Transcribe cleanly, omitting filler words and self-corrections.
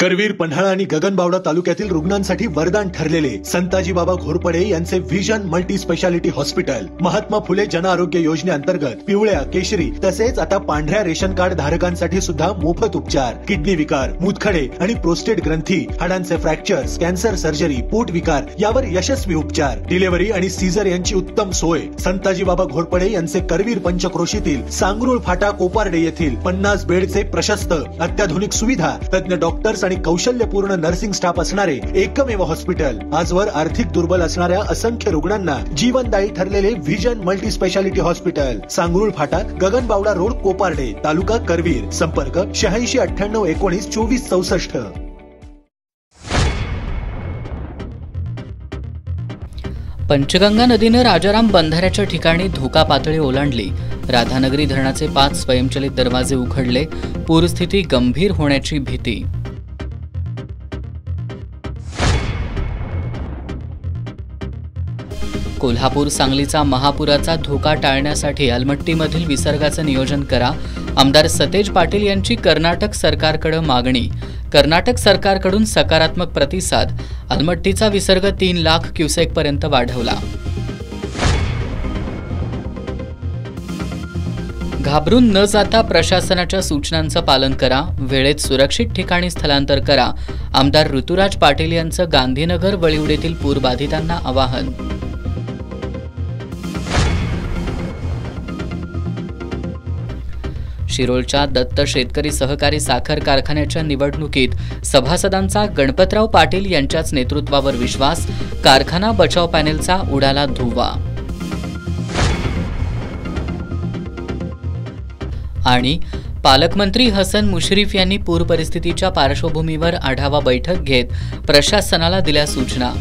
करवीर, पन्हाळा आणि गगनबावडा तालुक्यातील रुग्णांसाठी वरदान ठरलेले संताजी बाबा घोरपडे यांचे vision multi speciality hospital Mahatma Phule Jan Arogya योजनेअंतर्गत पिवळ्या, केशरी तसेच आता पांढऱ्या रेशन कार्ड धारकांसाठी सुद्धा मोफत उपचार, किडनी विकार, मूतखडे आणि प्रोस्टेट ग्रंथी, हाडांचे फ्रॅक्चर्स, कॅन्सर सर्जरी, पोट विकार यावर यशस्वी उपचार, डिलिव्हरी आणि सीझर यांची उत्तम सोय. संताजी बाबा घोरपडे यांचे करवीर पंचक्रोशीतील सांगरुळ फाटा कोपार्डे येथील 50 बेडचे प्रशस्त अत्याधुनिक सुविधा, तज्ञ डॉक्टर्स आणि कौशल्यपूर्ण नर्सिंग स्टाफ असणारे एकमेव हॉस्पिटल. आजवर आर्थिक दुर्बल असणाऱ्या असंख्य रुग्णांना जीवनदायी ठरलेले व्हिजन मल्टी स्पेशालिटी हॉस्पिटल, सांगरुळ फाटा, गगनबावडा रोड, कोपार्डे, तालुका करवीर. संपर्क 8698192464. पंचगंगा नदीनं राजाराम बंधाऱ्याच्या ठिकाणी धोका पातळी ओलांडली. राधानगरी धरणाचे 5 स्वयंचलित दरवाजे उघडले. पूरस्थिती गंभीर होण्याची भीती. कोल्हापूर, सांगलीचा महापुराचा धोका टाळण्यासाठी अलमट्टीमधील विसर्गाचं नियोजन करा. आमदार सतेज पाटील यांची कर्नाटक सरकारकडे मागणी. कर्नाटक सरकारकडून सकारात्मक प्रतिसाद. अलमट्टीचा विसर्ग 3 लाख क्युसेक पर्यंत वाढवला. घाबरून न जाता प्रशासनाच्या सूचनांचं पालन करा. वेळेत सुरक्षित ठिकाणी स्थलांतर करा. आमदार ऋतुराज पाटील यांचं गांधीनगर वळिवडेतील पूरबाधितांना आवाहन. शिरोळच्या दत्त शेतकरी सहकारी साखर कारखान्याच्या निवडणुकीत सभासदांचा गणपतराव पाटील यांच्याच नेतृत्वावर विश्वास. कारखाना बचाव पॅनेलचा उडाला धुव्वा. आणि पालकमंत्री हसन मुश्रीफ यांनी पूर परिस्थितीच्या पार्श्वभूमीवर आढावा बैठक घेत प्रशासनाला दिल्या सूचना.